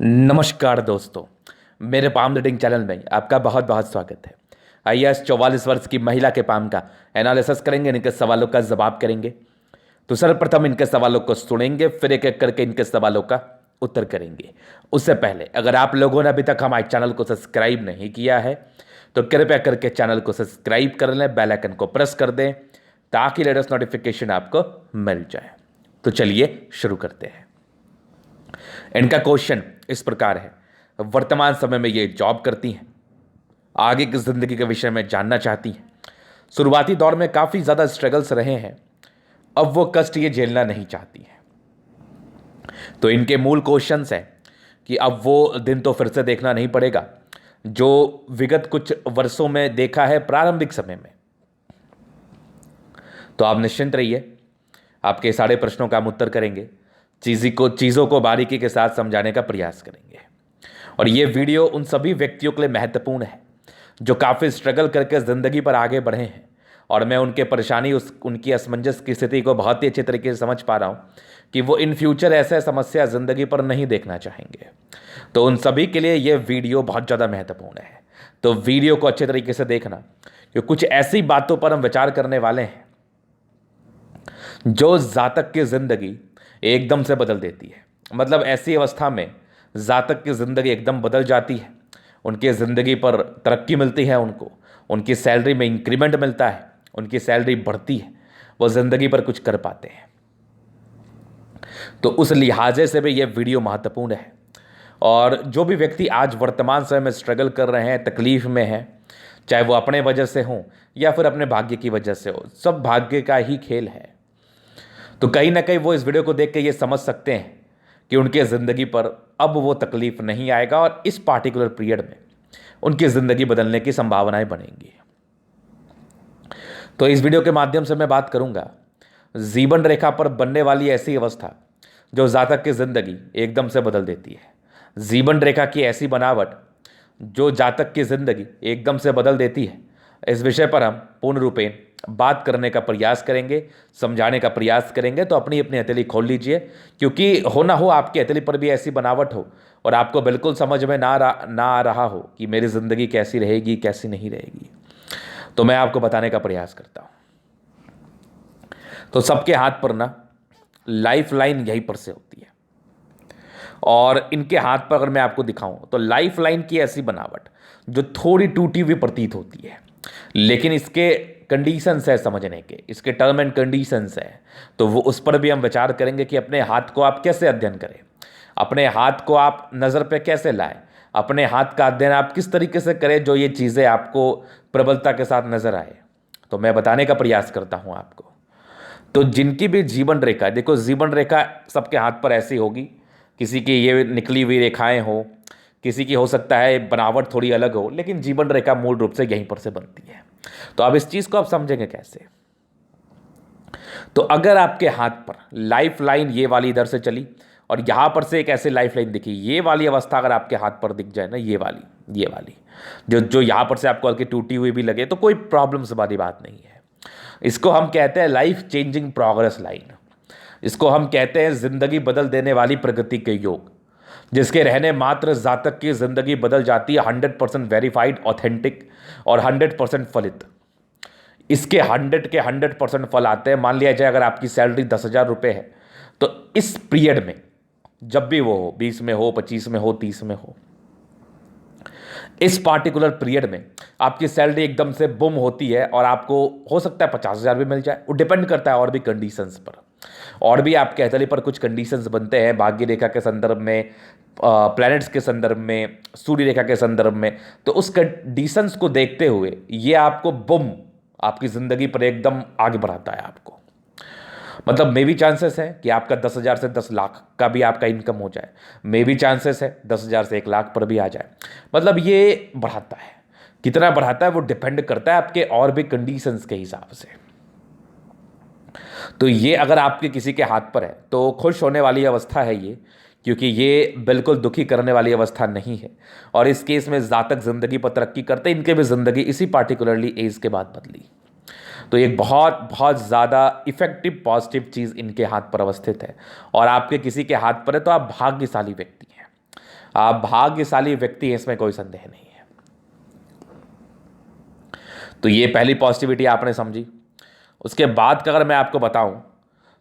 नमस्कार दोस्तों, मेरे पाम रीडिंग चैनल में आपका बहुत बहुत स्वागत है। आईएएस 44 वर्ष की महिला के पाम का एनालिसिस करेंगे, इनके सवालों का जवाब करेंगे। तो सर्वप्रथम इनके सवालों को सुनेंगे, फिर एक एक करके इनके सवालों का उत्तर करेंगे। उससे पहले अगर आप लोगों ने अभी तक हमारे चैनल को सब्सक्राइब नहीं किया है तो कृपया करके चैनल को सब्सक्राइब कर लें, बेल आइकन को प्रेस कर दें ताकि लेटेस्ट नोटिफिकेशन आपको मिल जाए। तो चलिए शुरू करते हैं। इनका क्वेश्चन इस प्रकार है, वर्तमान समय में ये जॉब करती हैं, आगे की जिंदगी के विषय में जानना चाहती हैं। शुरुआती दौर में काफ़ी ज़्यादा स्ट्रगल्स रहे हैं, अब वो कष्ट ये झेलना नहीं चाहती हैं। तो इनके मूल क्वेश्चंस हैं कि अब वो दिन तो फिर से देखना नहीं पड़ेगा जो विगत कुछ वर्षों में देखा है प्रारंभिक समय में। तो आप निश्चिंत रहिए, आपके सारे प्रश्नों का हम उत्तर करेंगे, चीज़ों को बारीकी के साथ समझाने का प्रयास करेंगे। और ये वीडियो उन सभी व्यक्तियों के लिए महत्वपूर्ण है जो काफ़ी स्ट्रगल करके ज़िंदगी पर आगे बढ़े हैं, और मैं उनके परेशानी उनकी असमंजस की स्थिति को बहुत ही अच्छे तरीके से समझ पा रहा हूँ कि वो इन फ्यूचर ऐसे समस्या ज़िंदगी पर नहीं देखना चाहेंगे। तो उन सभी के लिए ये वीडियो बहुत ज़्यादा महत्वपूर्ण है। तो वीडियो को अच्छे तरीके से देखना, क्योंकि कुछ ऐसी बातों पर हम विचार करने वाले हैं जो जातक की ज़िंदगी एकदम से बदल देती है। मतलब ऐसी अवस्था में जातक की ज़िंदगी एकदम बदल जाती है, उनकी ज़िंदगी पर तरक्की मिलती है, उनको उनकी सैलरी में इंक्रीमेंट मिलता है, उनकी सैलरी बढ़ती है, वो ज़िंदगी पर कुछ कर पाते हैं। तो उस लिहाजे से भी ये वीडियो महत्वपूर्ण है। और जो भी व्यक्ति आज वर्तमान समय में स्ट्रगल कर रहे हैं, तकलीफ़ में हैं, चाहे वो अपने वजह से हों या फिर अपने भाग्य की वजह से हो, सब भाग्य का ही खेल है। तो कहीं ना कहीं वो इस वीडियो को देख के ये समझ सकते हैं कि उनके ज़िंदगी पर अब वो तकलीफ़ नहीं आएगा और इस पार्टिकुलर पीरियड में उनकी ज़िंदगी बदलने की संभावनाएं बनेंगी। तो इस वीडियो के माध्यम से मैं बात करूंगा जीवन रेखा पर बनने वाली ऐसी अवस्था जो जातक की ज़िंदगी एकदम से बदल देती है। जीवन रेखा की ऐसी बनावट जो जातक की ज़िंदगी एकदम से बदल देती है, इस विषय पर हम पूर्ण रूपेण बात करने का प्रयास करेंगे, समझाने का प्रयास करेंगे। तो अपनी अपनी हथेली खोल लीजिए, क्योंकि हो ना हो आपकी हथेली पर भी ऐसी बनावट हो और आपको बिल्कुल समझ में ना आ रहा हो कि मेरी ज़िंदगी कैसी रहेगी, कैसी नहीं रहेगी। तो मैं आपको बताने का प्रयास करता हूँ। तो सबके हाथ पर ना लाइफ लाइन यहीं पर से होती है, और इनके हाथ पर अगर मैं आपको दिखाऊं तो लाइफ लाइन की ऐसी बनावट जो थोड़ी टूटी हुई प्रतीत होती है, लेकिन इसके कंडीशंस है समझने के, इसके टर्म एंड कंडीशंस है। तो वो उस पर भी हम विचार करेंगे कि अपने हाथ को आप कैसे अध्ययन करें, अपने हाथ को आप नज़र पे कैसे लाएं, अपने हाथ का अध्ययन आप किस तरीके से करें जो ये चीज़ें आपको प्रबलता के साथ नजर आए। तो मैं बताने का प्रयास करता हूँ आपको। तो जिनकी भी जीवन रेखा, देखो जीवन रेखा सबके हाथ पर ऐसी होगी, किसी की ये निकली हुई रेखाएं हो, किसी की हो सकता है बनावट थोड़ी अलग हो, लेकिन जीवन रेखा मूल रूप से यहीं पर से बनती है। तो अब इस चीज़ को आप समझेंगे कैसे। तो अगर आपके हाथ पर लाइफ लाइन ये वाली इधर से चली और यहाँ पर से एक ऐसे लाइफ लाइन दिखी, ये वाली अवस्था अगर आपके हाथ पर दिख जाए ना, ये वाली जो जो यहाँ पर से आपको हल्की टूटी हुई भी लगे, तो कोई प्रॉब्लम्स वाली बात नहीं है। इसको हम कहते हैं लाइफ चेंजिंग प्रोग्रेस लाइन। इसको हम कहते हैं जिंदगी बदल देने वाली प्रगति के योग, जिसके रहने मात्र जातक की जिंदगी बदल जाती है। 100% वेरीफाइड, ऑथेंटिक और 100% फलित। इसके 100% फल आते हैं। मान लिया जाए अगर आपकी सैलरी 10,000 रुपये है, तो इस पीरियड में जब भी वो हो, 20 में हो, 25 में हो, 30 में हो, इस पार्टिकुलर पीरियड में आपकी सैलरी एकदम से बुम होती है और आपको हो सकता है 50,000 भी मिल जाए। वो डिपेंड करता है और भी कंडीशंस पर, और भी आपके हथेली पर कुछ कंडीशंस बनते हैं भाग्य रेखा के संदर्भ में, प्लैनेट्स के संदर्भ में, सूर्य रेखा के संदर्भ में। तो उस कंडीशंस को देखते हुए ये आपको बुम आपकी ज़िंदगी पर एकदम आगे बढ़ाता है आपको। मतलब मे भी चांसेस है कि आपका 10,000 से 10 लाख का भी आपका इनकम हो जाए, मे भी चांसेस है 10,000 से 1 लाख पर भी आ जाए। मतलब ये बढ़ाता है, कितना बढ़ाता है वो डिपेंड करता है आपके और भी कंडीशंस के हिसाब से। तो ये अगर आपके किसी के हाथ पर है तो खुश होने वाली अवस्था है ये, क्योंकि ये बिल्कुल दुखी करने वाली अवस्था नहीं है। और इस केस में जातक जिंदगी पर तरक्की करते, इनके भी जिंदगी इसी पार्टिकुलरली एज के बाद बदली। तो एक बहुत बहुत ज़्यादा इफेक्टिव पॉजिटिव चीज़ इनके हाथ पर अवस्थित है, और आपके किसी के हाथ पर है तो आप भाग्यशाली व्यक्ति हैं। आप भाग्यशाली व्यक्ति हैं, इसमें कोई संदेह नहीं है। तो ये पहली पॉजिटिविटी आपने समझी। उसके बाद का अगर मैं आपको बताऊं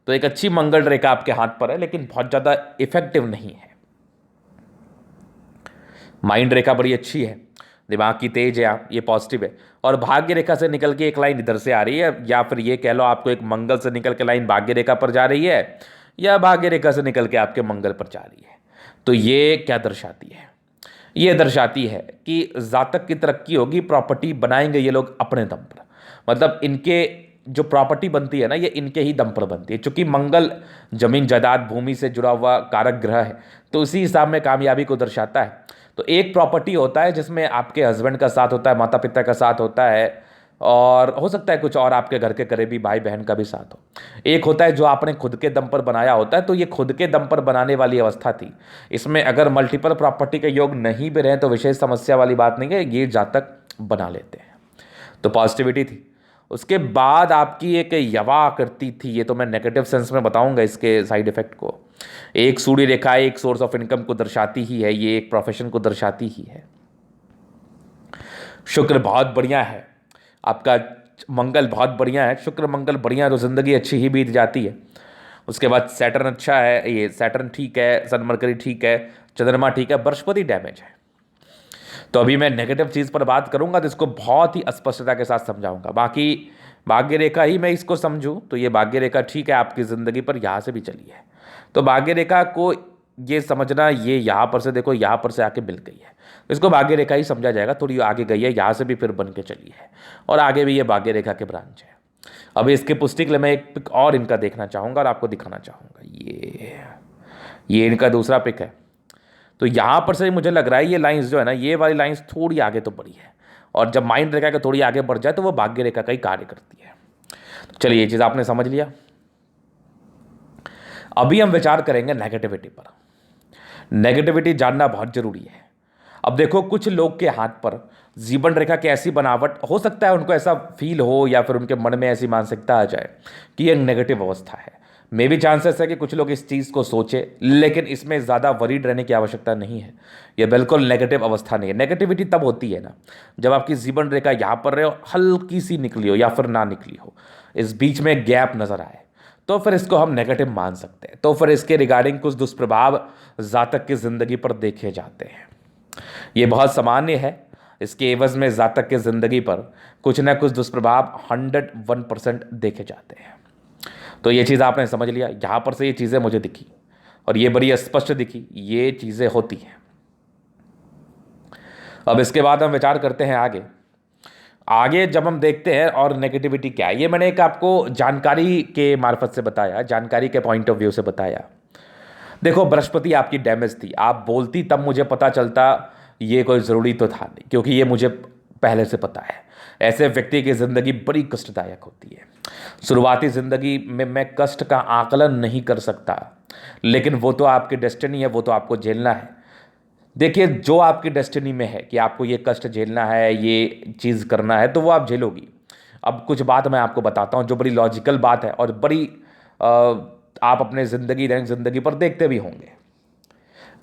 तो एक अच्छी मंगल रेखा आपके हाथ पर है, लेकिन बहुत ज़्यादा इफेक्टिव नहीं है। माइंड रेखा बड़ी अच्छी है, दिमाग की तेज है आप, ये पॉजिटिव है। और भाग्य रेखा से निकल के एक लाइन इधर से आ रही है, या फिर ये कह लो आपको एक मंगल से निकल के लाइन भाग्य रेखा पर जा रही है, या भाग्य रेखा से निकल के आपके मंगल पर जा रही है। तो ये क्या दर्शाती है? ये दर्शाती है कि जातक की तरक्की होगी, प्रॉपर्टी बनाएंगे ये लोग अपने दम पर। मतलब इनके जो प्रॉपर्टी बनती है ना, ये इनके ही दम पर बनती है। चूंकि मंगल जमीन जायदाद भूमि से जुड़ा हुआ कारक ग्रह है, तो उसी हिसाब में कामयाबी को दर्शाता है। तो एक प्रॉपर्टी होता है जिसमें आपके हस्बैंड का साथ होता है, माता पिता का साथ होता है, और हो सकता है कुछ और आपके घर के करीबी भाई बहन का भी साथ हो। एक होता है जो आपने खुद के दम पर बनाया होता है। तो ये खुद के दम पर बनाने वाली अवस्था थी। इसमें अगर मल्टीपल प्रॉपर्टी के योग नहीं भी रहे तो विशेष समस्या वाली बात नहीं है, ये जातक बना लेते हैं। तो पॉजिटिविटी थी। उसके बाद आपकी एक यवा आकृति थी, ये तो मैं नेगेटिव सेंस में बताऊंगा इसके साइड इफेक्ट को। एक सूर्य रेखा एक सोर्स ऑफ इनकम को दर्शाती ही है, ये एक प्रोफेशन को दर्शाती ही है। शुक्र बहुत बढ़िया है आपका, मंगल बहुत बढ़िया है, शुक्र मंगल बढ़िया, तो जिंदगी अच्छी ही बीत जाती है। उसके बाद सैटर्न अच्छा है, ये सैटर्न ठीक है, सन मरकरी ठीक है, चंद्रमा ठीक है, बृहस्पति डैमेज है। तो अभी मैं नेगेटिव चीज़ पर बात करूंगा तो इसको बहुत ही स्पष्टता के साथ समझाऊंगा। बाकी भाग्य रेखा ही मैं इसको समझूं तो ये भाग्य रेखा ठीक है आपकी ज़िंदगी पर, यहाँ से भी चली है। तो भाग्य रेखा को ये समझना, ये यहाँ पर से देखो, यहाँ पर से आके मिल गई है, इसको भाग्य रेखा ही समझा जाएगा। थोड़ी आगे गई है, यहाँ से भी फिर बन के चली है, और आगे भी ये भाग्य रेखा के ब्रांच है। अभी इसके पुष्टि के लिए मैं एक पिक और इनका देखना चाहूँगा और आपको दिखाना चाहूँगा। ये इनका दूसरा पिक है। तो यहाँ पर से मुझे लग रहा है ये लाइंस जो है ना, ये वाली लाइंस थोड़ी आगे तो बढ़ी है, और जब माइंड रेखा के थोड़ी आगे बढ़ जाए तो वो भाग्य रेखा का ही कार्य करती है। तो चलिए ये चीज़ आपने समझ लिया। अभी हम विचार करेंगे नेगेटिविटी पर। नेगेटिविटी जानना बहुत जरूरी है। अब देखो, कुछ लोग के हाथ पर जीवन रेखा की ऐसी बनावट, हो सकता है उनको ऐसा फील हो या फिर उनके मन में ऐसी मानसिकता आ जाए कि ये नेगेटिव अवस्था है। मे भी चांसेस है कि कुछ लोग इस चीज़ को सोचे, लेकिन इसमें ज़्यादा वरीड रहने की आवश्यकता नहीं है। ये बिल्कुल नेगेटिव अवस्था नहीं है। नेगेटिविटी तब होती है ना जब आपकी जीवन रेखा यहाँ पर रहे हो, हल्की सी निकली हो या फिर ना निकली हो, इस बीच में गैप नज़र आए, तो फिर इसको हम नेगेटिव मान सकते हैं। तो फिर इसके रिगार्डिंग कुछ दुष्प्रभाव जातक की ज़िंदगी पर देखे जाते हैं। ये बहुत सामान्य है। इसके एवज में जातक की ज़िंदगी पर कुछ ना कुछ दुष्प्रभाव 101% देखे जाते हैं। तो ये चीज़ आपने समझ लिया। यहाँ पर से ये चीज़ें मुझे दिखी और ये बड़ी स्पष्ट दिखी, ये चीज़ें होती हैं। अब इसके बाद हम विचार करते हैं आगे जब हम देखते हैं और नेगेटिविटी क्या है। ये मैंने एक आपको जानकारी के मार्फत से बताया, जानकारी के पॉइंट ऑफ व्यू से बताया। देखो, बृहस्पति आपकी डैमेज थी, आप बोलती तब मुझे पता चलता, ये कोई ज़रूरी तो था नहीं, क्योंकि ये मुझे पहले से पता है। ऐसे व्यक्ति की ज़िंदगी बड़ी कष्टदायक होती है। शुरुआती ज़िंदगी में मैं कष्ट का आकलन नहीं कर सकता, लेकिन वो तो आपकी डेस्टिनी है, वो तो आपको झेलना है। देखिए, जो आपकी डेस्टिनी में है कि आपको ये कष्ट झेलना है, ये चीज़ करना है, तो वो आप झेलोगी। अब कुछ बात मैं आपको बताता हूँ जो बड़ी लॉजिकल बात है और बड़ी आप अपने दैनिक ज़िंदगी पर देखते भी होंगे।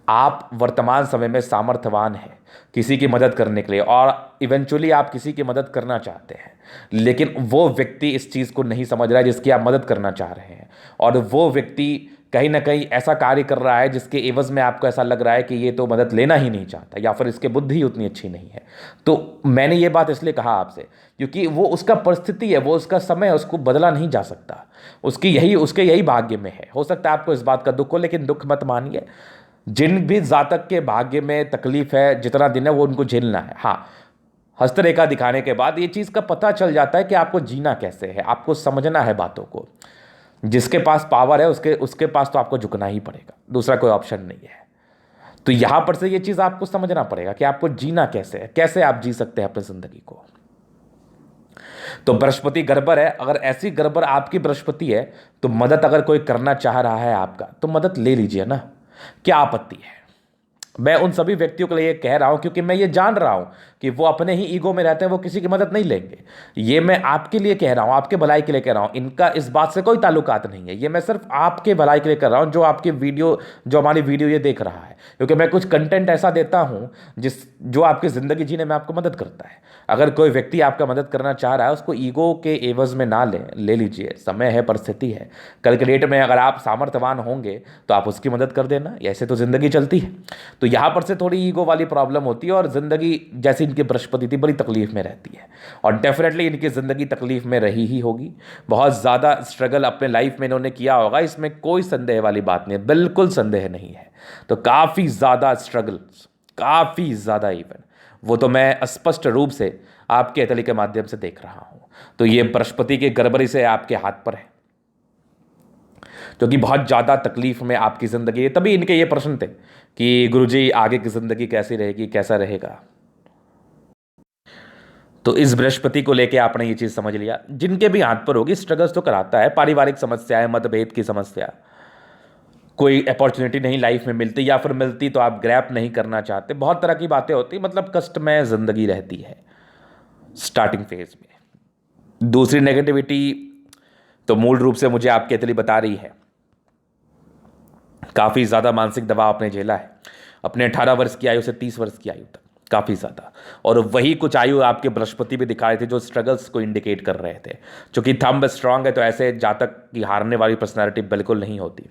आप वर्तमान समय में सामर्थ्यवान हैं किसी की मदद करने के लिए, और इवेंचुअली आप किसी की मदद करना चाहते हैं, लेकिन वो व्यक्ति इस चीज़ को नहीं समझ रहा है जिसकी आप मदद करना चाह रहे हैं, और वो व्यक्ति कहीं ना कहीं ऐसा कार्य कर रहा है जिसके एवज में आपको ऐसा लग रहा है कि ये तो मदद लेना ही नहीं चाहता, या फिर इसकी बुद्धि उतनी अच्छी नहीं है। तो मैंने ये बात इसलिए कहा आपसे क्योंकि वो उसका परिस्थिति है, वो उसका समय है, उसको बदला नहीं जा सकता। उसके यही भाग्य में है। हो सकता है आपको इस बात का दुख हो, लेकिन दुख मत मानिए। जिन भी जातक के भाग्य में तकलीफ है, जितना दिन है वो उनको झेलना है। हाँ, हस्तरेखा दिखाने के बाद ये चीज़ का पता चल जाता है कि आपको जीना कैसे है, आपको समझना है बातों को। जिसके पास पावर है उसके पास तो आपको झुकना ही पड़ेगा, दूसरा कोई ऑप्शन नहीं है। तो यहां पर से ये चीज़ आपको समझना पड़ेगा कि आपको जीना कैसे है, कैसे आप जी सकते हैं अपनी जिंदगी को। तो बृहस्पति गड़बड़ है। अगर ऐसी गड़बड़ आपकी बृहस्पति है तो मदद अगर कोई करना चाह रहा है आपका, तो मदद ले लीजिए ना, क्या आपत्ति है। मैं उन सभी व्यक्तियों के लिए कह रहा हूं क्योंकि मैं ये जान रहा हूं कि वो अपने ही ईगो में रहते हैं, वो किसी की मदद नहीं लेंगे। ये मैं आपके लिए कह रहा हूं, आपके भलाई के लिए कह रहा हूं। इनका इस बात से कोई ताल्लुकात नहीं है। ये मैं सिर्फ आपके भलाई के लिए कर रहा हूं, जो आपकी वीडियो, जो हमारी वीडियो ये देख रहा है, क्योंकि मैं कुछ कंटेंट ऐसा देता हूं जो आपकी ज़िंदगी जीने में आपको मदद करता है। अगर कोई व्यक्ति आपका मदद करना चाह रहा है, उसको ईगो के एवज में ना ले लीजिए। समय है, परिस्थिति है। कल के डेट में अगर आप सामर्थ्यवान होंगे तो आप उसकी मदद कर देना, ऐसे तो ज़िंदगी चलती है। तो यहाँ पर से थोड़ी ईगो वाली प्रॉब्लम होती है और ज़िंदगी जैसी इनकी बृहस्पति थी बड़ी तकलीफ में रहती है। और डेफिनेटली इनकी ज़िंदगी तकलीफ में रही ही होगी। बहुत ज़्यादा स्ट्रगल अपने लाइफ में इन्होंने किया होगा, इसमें कोई संदेह वाली बात नहीं है, बिल्कुल संदेह नहीं है। तो काफ़ी ज़्यादा स्ट्रगल्स, काफ़ी ज़्यादा इवन, वो तो मैं स्पष्ट रूप से आपके अतली के माध्यम से देख रहा हूँ। तो ये बृहस्पति की गड़बड़ी से आपके हाथ पर है, क्योंकि बहुत ज़्यादा तकलीफ में आपकी ज़िंदगी है। तभी इनके ये प्रश्न थे कि गुरुजी आगे की ज़िंदगी कैसी रहेगी, कैसा रहेगा। तो इस बृहस्पति को लेके आपने ये चीज़ समझ लिया। जिनके भी हाथ पर होगी, स्ट्रगल्स तो कराता है, पारिवारिक समस्याएं, मतभेद की समस्या, कोई अपॉर्चुनिटी नहीं लाइफ में मिलती, या फिर मिलती तो आप ग्रैप नहीं करना चाहते, बहुत तरह की बातें होती, मतलब कष्टमय ज़िंदगी रहती है स्टार्टिंग फेज में। दूसरी नेगेटिविटी तो मूल रूप से मुझे आपकी अतली बता रही है, काफ़ी ज़्यादा मानसिक दबाव आपने झेला है अपने 18 वर्ष की आयु से 30 वर्ष की आयु तक, काफ़ी ज़्यादा। और वही कुछ आयु आपके बृहस्पति भी दिखा रहे थे जो स्ट्रगल्स को इंडिकेट कर रहे थे। क्योंकि थंब स्ट्रांग है तो ऐसे जातक की हारने वाली पर्सनैलिटी बिल्कुल नहीं होती।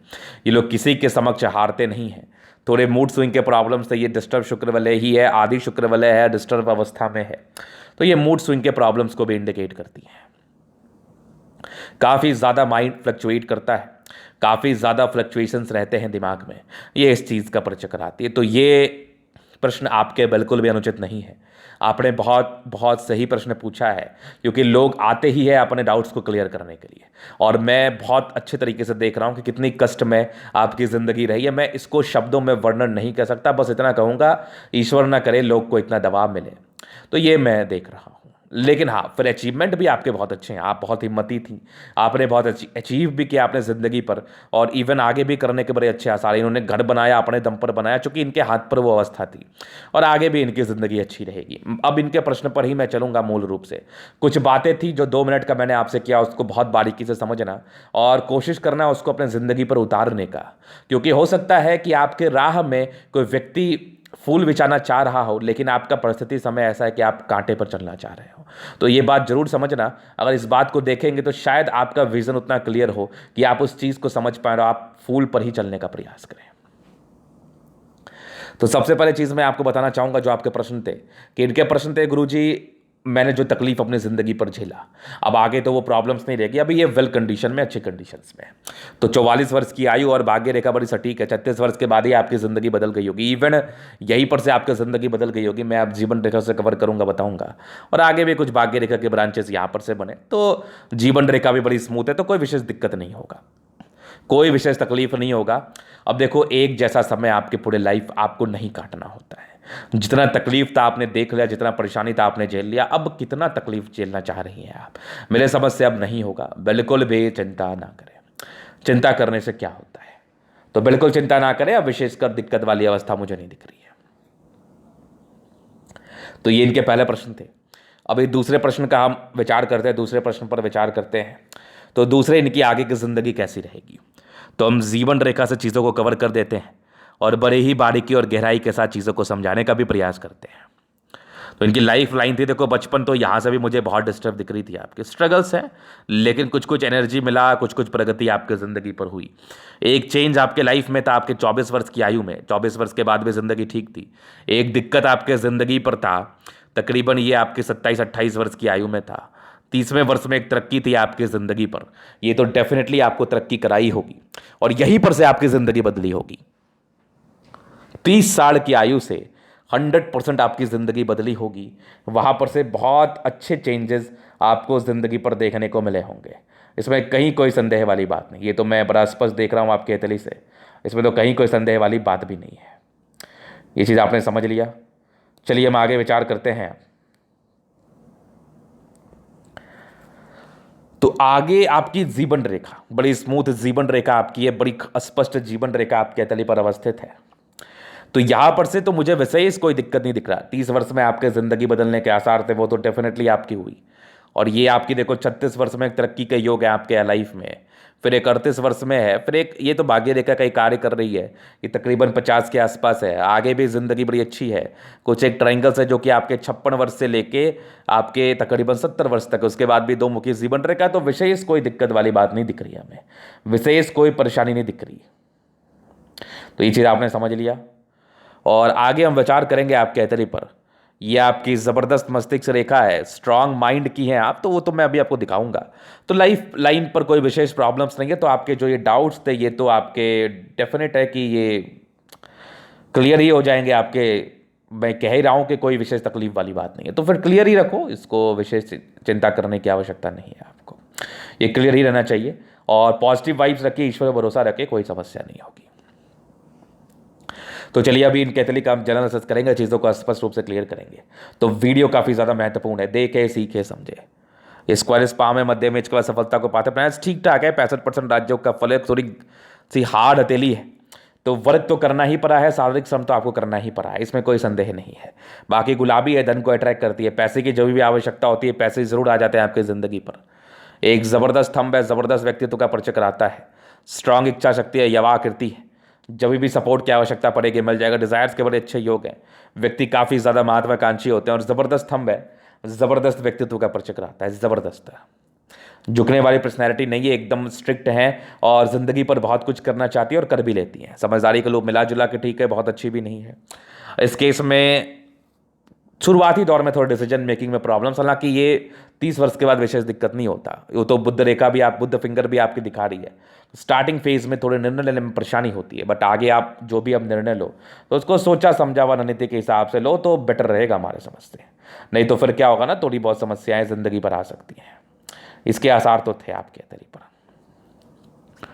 ये लोग किसी के समक्ष हारते नहीं हैं। थोड़े मूड स्विंग के प्रॉब्लम से, ये डिस्टर्ब शुक्र वलय ही है, आदि शुक्र वलय है, डिस्टर्ब अवस्था में है, तो ये मूड स्विंग के प्रॉब्लम्स को भी इंडिकेट करती है। काफ़ी ज़्यादा माइंड फ्लक्चुएट करता है, काफ़ी ज़्यादा फ्लक्चुएशंस रहते हैं दिमाग में, ये इस चीज़ का परिचय कराती है। तो ये प्रश्न आपके बिल्कुल भी अनुचित नहीं है। आपने बहुत बहुत सही प्रश्न पूछा है, क्योंकि लोग आते ही है अपने डाउट्स को क्लियर करने के लिए। और मैं बहुत अच्छे तरीके से देख रहा हूँ कि कितनी कष्ट में आपकी ज़िंदगी रही है। मैं इसको शब्दों में वर्णन नहीं कर सकता, बस इतना कहूँगा, ईश्वर ना करे लोग को इतना दबाव मिले। तो ये मैं देख रहा हूँ। लेकिन हाँ, फिर अचीवमेंट भी आपके बहुत अच्छे हैं। आप बहुत हिम्मती थी, आपने बहुत अचीव भी किया अपने ज़िंदगी पर, और इवन आगे भी करने के बड़े अच्छे आसार। इन्होंने घर बनाया, अपने दम पर बनाया, चूंकि इनके हाथ पर वो अवस्था थी, और आगे भी इनकी ज़िंदगी अच्छी रहेगी। अब इनके प्रश्न पर ही मैं चलूँगा। मूल रूप से कुछ बातें थी जो 2 मिनट का मैंने आपसे किया, उसको बहुत बारीकी से समझना और कोशिश करना उसको अपने ज़िंदगी पर उतारने का। क्योंकि हो सकता है कि आपके राह में कोई व्यक्ति फूल बिछाना चाह रहा हो, लेकिन आपका परिस्थिति समय ऐसा है कि आप कांटे पर चलना चाह रहे हो। तो ये बात जरूर समझना। अगर इस बात को देखेंगे तो शायद आपका विजन उतना क्लियर हो कि आप उस चीज़ को समझ पाए और आप फूल पर ही चलने का प्रयास करें। तो सबसे पहले चीज़ मैं आपको बताना चाहूँगा, जो आपके प्रश्न थे, कि इनके प्रश्न थे, गुरुजी मैंने जो तकलीफ अपनी ज़िंदगी पर झेला, अब आगे तो वो प्रॉब्लम्स नहीं रहेगी, अभी ये वेल कंडीशन में, अच्छी कंडीशंस में। तो 44 वर्ष की आयु और भाग्य रेखा बड़ी सटीक है। 36 वर्ष के बाद ही आपकी ज़िंदगी बदल गई होगी, इवन यहीं पर से आपकी ज़िंदगी बदल गई होगी। मैं आप जीवन रेखा से कवर करूँगा, बताऊँगा, और आगे भी कुछ भाग्य रेखा के ब्रांचेस यहाँ पर से बने, तो जीवन रेखा भी बड़ी स्मूथ है, तो कोई विशेष दिक्कत नहीं होगा, कोई विशेष तकलीफ नहीं होगा। अब देखो, एक जैसा समय आपके पूरे लाइफ आपको नहीं काटना होता है। जितना तकलीफ था आपने देख लिया, जितना परेशानी था आपने झेल लिया, अब कितना तकलीफ झेलना चाह रही हैं आप? मेरे समझ से अब नहीं होगा। बिल्कुल भी चिंता ना करें। चिंता करने से क्या होता है, तो बिल्कुल चिंता ना करें। अब विशेषकर दिक्कत वाली अवस्था मुझे नहीं दिख रही है। तो ये इनके पहले प्रश्न थे। अब ये दूसरे प्रश्न का हम विचार करते हैं, दूसरे प्रश्न पर विचार करते हैं। तो दूसरे, इनकी आगे की ज़िंदगी कैसी रहेगी। तो हम जीवन रेखा से चीज़ों को कवर कर देते हैं और बड़े ही बारीकी और गहराई के साथ चीज़ों को समझाने का भी प्रयास करते हैं। तो इनकी लाइफ लाइन थी, देखो बचपन तो यहाँ से भी मुझे बहुत डिस्टर्ब दिख रही थी, आपके स्ट्रगल्स हैं, लेकिन कुछ कुछ एनर्जी मिला, कुछ कुछ प्रगति आपके ज़िंदगी पर हुई। एक चेंज आपके लाइफ में था आपके 24 वर्ष की आयु में। 24 वर्ष के बाद भी ज़िंदगी ठीक थी। एक दिक्कत आपके ज़िंदगी पर था, तकरीबन ये आपके 27-28 वर्ष की आयु में था। 30वें वर्ष में एक तरक्की थी आपकी ज़िंदगी पर, ये तो डेफिनेटली आपको तरक्की कराई होगी, और यहीं पर से आपकी ज़िंदगी बदली होगी। 30 साल की आयु से 100% आपकी ज़िंदगी बदली होगी। वहाँ पर से बहुत अच्छे चेंजेस आपको ज़िंदगी पर देखने को मिले होंगे, इसमें कहीं कोई संदेह वाली बात नहीं। ये तो मैं बड़ा स्पष्ट देख रहा हूँ आपके अतली से, इसमें तो कहीं कोई संदेह वाली बात भी नहीं है। ये चीज़ आपने समझ लिया। चलिए हम आगे विचार करते हैं। तो आगे आपकी जीवन रेखा बड़ी स्मूथ जीवन रेखा आपकी है, बड़ी स्पष्ट जीवन रेखा आपके अतली पर अवस्थित है। तो यहाँ पर से तो मुझे वैसे ही कोई दिक्कत नहीं दिख रहा। 30 वर्ष में आपके ज़िंदगी बदलने के आसार थे, वो तो डेफिनेटली आपकी हुई। और ये आपकी देखो 36 वर्ष में एक तरक्की का योग है आपके लाइफ में, फिर एक 38 वर्ष में है, फिर एक ये तो भाग्य रेखा का ही कार्य कर रही है, ये तकरीबन 50 के आसपास है। आगे भी ज़िंदगी बड़ी अच्छी है। कुछ एक ट्रायंगल्स है जो कि आपके 56 वर्ष से लेके आपके तकरीबन 70 वर्ष तक, उसके बाद भी 2 मुखी जीवन रेखा। तो विशेष कोई दिक्कत वाली बात नहीं दिख रही है हमें, विशेष कोई परेशानी नहीं दिख रही। तो ये चीज़ आपने समझ लिया। और आगे हम विचार करेंगे आपके एतरी पर। ये आपकी ज़बरदस्त मस्तिष्क रेखा है, स्ट्रांग माइंड की हैं आप, तो वो तो मैं अभी आपको दिखाऊंगा। तो लाइफ लाइन पर कोई विशेष प्रॉब्लम्स नहीं है। तो आपके जो ये डाउट्स थे ये तो आपके डेफिनेट है कि ये क्लियर ही हो जाएंगे आपके। मैं कह ही रहा हूँ कि कोई विशेष तकलीफ वाली बात नहीं है, तो फिर क्लियर ही रखो, इसको विशेष चिंता करने की आवश्यकता नहीं है आपको। ये क्लियर ही रहना चाहिए और पॉजिटिव वाइब्स रखिए, ईश्वर पर भरोसा रखिए, कोई समस्या नहीं होगी। तो चलिए अभी इन कैथोलिक हम जनरल एनालिसिस करेंगे, चीज़ों को स्पष्ट रूप से क्लियर करेंगे। तो वीडियो काफ़ी ज़्यादा महत्वपूर्ण है, देखे सीखे समझे। स्क्वायर स्पाम में मध्य में इसके बाद सफलता को पाते प्रयास ठीक ठाक है। 65% राज्यों का फल थोड़ी सी हार्ड हथेली है, तो वर्क तो करना ही पड़ा है, शारीरिक श्रम तो आपको करना ही पड़ा है, इसमें कोई संदेह नहीं है। बाकी गुलाबी है, धन को अट्रैक्ट करती है, पैसे की जो भी आवश्यकता होती है पैसे ज़रूर आ जाते हैं आपकी ज़िंदगी पर। एक ज़बरदस्त स्तंभ है, ज़बरदस्त व्यक्तित्व का परिचय कराता है, स्ट्रांग इच्छा शक्ति है, यवा आकृति है, जब भी सपोर्ट की आवश्यकता पड़ेगी मिल जाएगा। डिजायर्स के बड़े अच्छे योग हैं, व्यक्ति काफ़ी ज़्यादा महत्वाकांक्षी होते हैं और ज़बरदस्त स्तंभ है, ज़बरदस्त व्यक्तित्व का परिचय कराता है, ज़बरदस्त झुकने वाली पर्सनैलिटी नहीं है, एकदम स्ट्रिक्ट है और ज़िंदगी पर बहुत कुछ करना चाहती है और कर भी लेती हैं। समझदारी के लोग मिला जुला के ठीक है, बहुत अच्छी भी नहीं है। इस केस में शुरुआती दौर में थोड़ा डिसीजन मेकिंग में प्रॉब्लम्स, हालांकि ये 30 वर्ष के बाद विशेष दिक्कत नहीं होता। वो तो बुद्ध रेखा भी आप, बुद्ध फिंगर भी आपकी दिखा रही है। स्टार्टिंग फेज में थोड़े निर्णय लेने में परेशानी होती है, बट आगे आप जो भी अब निर्णय लो तो उसको सोचा समझा हुआ रणनीति के हिसाब से लो तो बेटर रहेगा हमारे समझते। नहीं तो फिर क्या होगा ना, थोड़ी बहुत समस्याएं जिंदगी पर आ सकती हैं। इसके आसार तो थे आपके हथेली पर।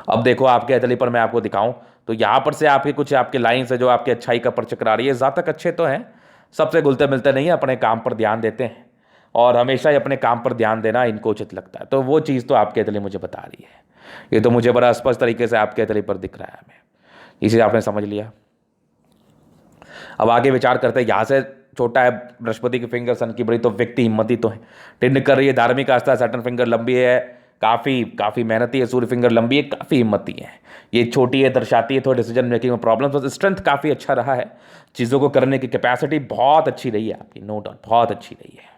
अब देखो आपके हथेली पर मैं आपको दिखाऊं तो यहाँ पर से आपके कुछ आपके लाइन्स है जो आपके अच्छाई का परिचय करा रही है। जातक अच्छे तो हैं, सबसे घुलते मिलते नहीं है, अपने काम पर ध्यान देते हैं और हमेशा ही अपने काम पर ध्यान देना इनको उचित लगता है। तो वो चीज़ तो आपके हथेली मुझे बता रही है, ये तो मुझे बड़ा स्पष्ट तरीके से आपके हथेली पर दिख रहा है हमें, इसे आपने समझ लिया। अब आगे विचार करते हैं। यहाँ से छोटा है बृहस्पति की फिंगर, सन की बड़ी, तो व्यक्ति हिम्मती तो है, टिंड कर रही है, धार्मिक आस्था, सैटर्न फिंगर लंबी है, काफ़ी मेहनती है, सूर्य फिंगर लंबी है, काफ़ी हिम्मती है। ये छोटी है, दर्शाती है थोड़ी डिसीजन मेकिंग में प्रॉब्लम, तो स्ट्रेंथ काफ़ी अच्छा रहा है, चीज़ों को करने की कैपेसिटी बहुत अच्छी रही है आपकी, नो डाउट बहुत अच्छी रही है।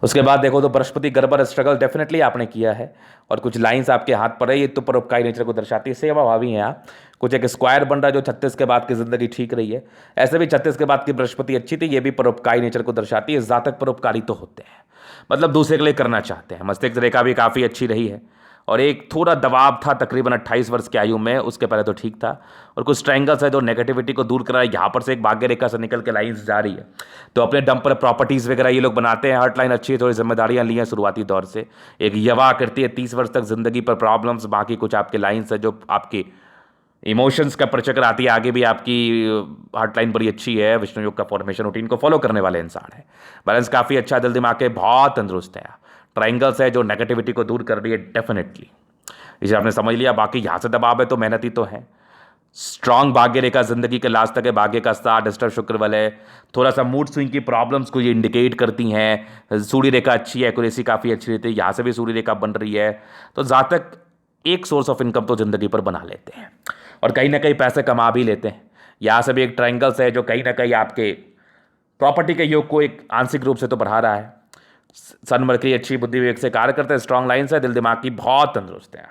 उसके बाद देखो तो बृहस्पति गड़बड़, स्ट्रगल डेफिनेटली आपने किया है और कुछ लाइंस आपके हाथ पर है, ये तो परोपकारी नेचर को दर्शाती है, सेवा भावी हैं आप। कुछ एक स्क्वायर बन रहा है जो 36 के बाद की जिंदगी ठीक रही है। ऐसे भी 36 के बाद की बृहस्पति अच्छी थी, ये भी परोपकारी नेचर को दर्शाती है। जातक परोपकारी तो होते हैं, मतलब दूसरे के लिए करना चाहते हैं। मस्तिष्क रेखा भी काफ़ी अच्छी रही है और एक थोड़ा दबाव था तकरीबन 28 वर्ष की आयु में, उसके पहले तो ठीक था। और कुछ ट्रायंगल्स है जो नेगेटिविटी को दूर करा है। यहाँ पर से एक भाग्य रेखा से निकल के लाइंस जा रही है, तो अपने दम पर प्रॉपर्टीज़ वगैरह ये लोग बनाते हैं। हर्ट लाइन अच्छी है, थोड़ी जिम्मेदारियाँ ली हैं शुरुआती दौर से। एक यवा करती है 30 वर्ष तक जिंदगी पर प्रॉब्लम्स। बाकी कुछ आपके लाइन्स है जो आपकी इमोशंस का परिचय कराती है। आगे भी आपकी हार्ट लाइन बड़ी अच्छी है, विष्णु योग का फॉर्मेशन रूटीन को फॉलो करने वाले इंसान है। बैलेंस काफ़ी अच्छा, दिल दिमाग के बहुत तंदुरुस्त है। ट्रायंगल्स है जो नेगेटिविटी को दूर कर रही है डेफिनेटली, इसे आपने समझ लिया। बाकी यहाँ से दबाव है तो मेहनती तो है। स्ट्रांग भाग्य रेखा जिंदगी के लास्ट तक है, भाग्य का साथ डिस्टर्ब शुक्र वाले, थोड़ा सा मूड स्विंग की प्रॉब्लम्स को ये इंडिकेट करती हैं। सूर्य रेखा अच्छी है, एक्यूरेसी काफ़ी अच्छी रहती है, यहाँ से भी सूर्य रेखा बन रही है। तो जातक एक सोर्स ऑफ इनकम तो जिंदगी पर बना लेते हैं और कहीं ना कहीं पैसे कमा भी लेते हैं। यहाँ से भी एक ट्रायंगल्स है जो कहीं ना कहीं आपके प्रॉपर्टी के योग को एक आंशिक रूप से तो बढ़ा रहा है। सन मरकरी अच्छी बुद्धि विवेक से कार्य करते हैं, स्ट्रांग लाइन से, दिल दिमाग की बहुत तंदुरुस्त है।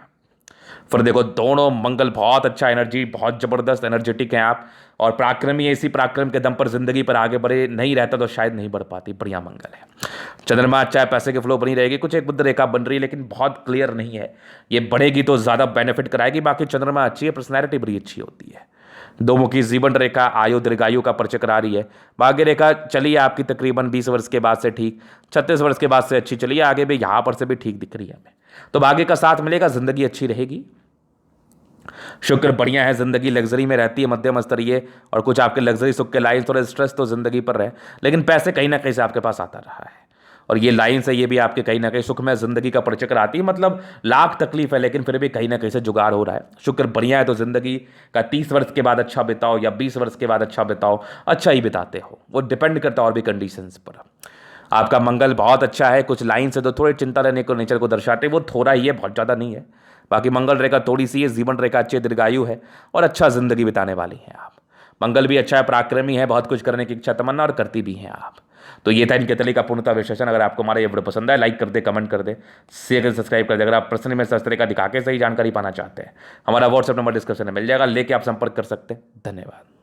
फिर देखो दोनों मंगल बहुत अच्छा, एनर्जी बहुत ज़बरदस्त एनर्जेटिक हैं आप। और पराक्रमी है, इसी पराक्रम के दम पर जिंदगी पर आगे बढ़े नहीं रहता तो शायद नहीं बढ़ पाती। बढ़िया मंगल है। चंद्रमा अच्छा है, पैसे की फ्लो बनी रहेगी। कुछ एक बुद्ध रेखा बन रही है लेकिन बहुत क्लियर नहीं है, ये बढ़ेगी तो ज़्यादा बेनिफिट कराएगी। बाकी चंद्रमा अच्छी है, पर्सनैलिटी बड़ी अच्छी होती है। दो मुखी जीवन रेखा आयु दीर्घायु का परिचय करा रही है। भाग्य रेखा चली है आपकी तकरीबन 20 वर्ष के बाद से ठीक, 36 वर्ष के बाद से अच्छी चली है, आगे भी यहाँ पर से भी ठीक दिख रही है हमें। तो भाग्य का साथ मिलेगा, जिंदगी अच्छी रहेगी। शुक्र बढ़िया है, जिंदगी लग्जरी में रहती है, मध्यम स्तरीय, और कुछ आपके लग्जरी सुख के लाइन, थोड़े स्ट्रेस तो जिंदगी पर रहे लेकिन पैसे कहीं ना कहीं से आपके पास आता रहा है। और ये लाइन से ये भी आपके कहीं ना कहीं सुखमय जिंदगी का परिचय कराती है। मतलब लाख तकलीफ है लेकिन फिर भी कहीं ना कहीं से जुगाड़ हो रहा है। शुक्र बढ़िया है तो जिंदगी का 30 वर्ष के बाद अच्छा बिताओ या 20 वर्ष के बाद अच्छा बिताओ, अच्छा ही बिताते हो। वो डिपेंड करता है और भी कंडीशंस पर। आपका मंगल बहुत अच्छा है। कुछ लाइन से तो थोड़ी चिंता रहने को नेचर को दर्शाते, वो थोड़ा ही है, बहुत ज़्यादा नहीं है। बाकी मंगल रेखा थोड़ी सी है, जीवन रेखा अच्छी दीर्घायु है और अच्छा जिंदगी बिताने वाली है आप। मंगल भी अच्छा है, पराक्रमी है, बहुत कुछ करने की इच्छा तमन्ना और करती भी हैं आप। तो ये था इनके तले का पूर्णता विश्लेषण। अगर आपको हमारा ये वीडियो पसंद है, लाइक कर दे, कमेंट कर दे, शेयर कर, सब्सक्राइब कर दे। अगर आप पर्सनली में इस तरह का दिखा के सही जानकारी पाना चाहते हैं, हमारा व्हाट्सएप नंबर डिस्क्रिप्शन में मिल जाएगा, लेके आप संपर्क कर सकते हैं। धन्यवाद।